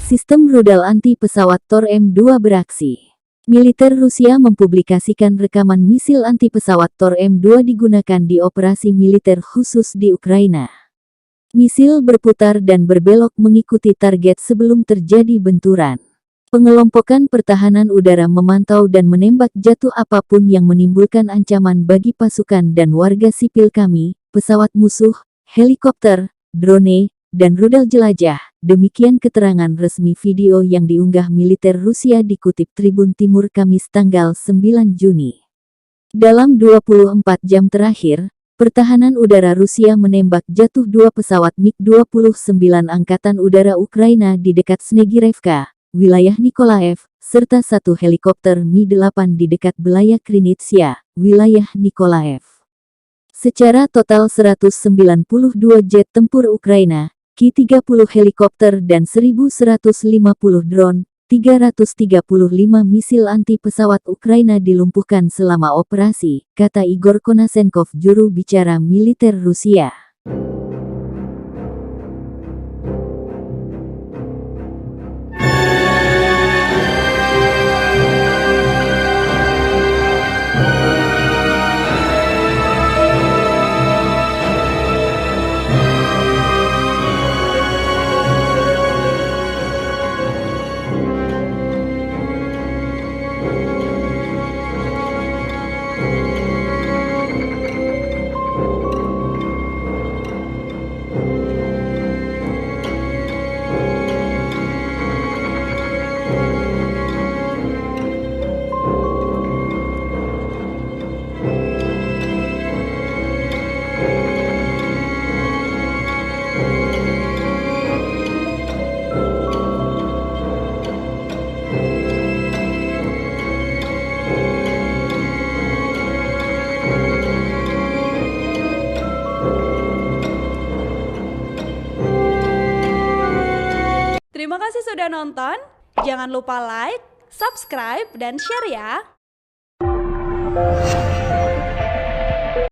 Sistem rudal anti-pesawat Tor M2 beraksi. Militer Rusia mempublikasikan rekaman misil anti-pesawat Tor M2 digunakan di operasi militer khusus di Ukraina. Misil berputar dan berbelok mengikuti target sebelum terjadi benturan. Pengelompokan pertahanan udara memantau dan menembak jatuh apapun yang menimbulkan ancaman bagi pasukan dan warga sipil kami, pesawat musuh, helikopter, drone, dan rudal jelajah. Demikian keterangan resmi video yang diunggah militer Rusia dikutip Tribun Timur Kamis tanggal 9 Juni. Dalam 24 jam terakhir, pertahanan udara Rusia menembak jatuh 2 pesawat MiG-29 Angkatan Udara Ukraina di dekat Snegirevka, wilayah Nikolaev, serta 1 helikopter Mi-8 di dekat Belaya Krinitsia, wilayah Nikolaev. Secara total 192 jet tempur Ukraina, Ki-30 helikopter dan 1.150 drone, 335 misil anti-pesawat Ukraina dilumpuhkan selama operasi, kata Igor Konasenkov juru bicara militer Rusia. Terima kasih sudah nonton, jangan lupa like, subscribe, dan share ya!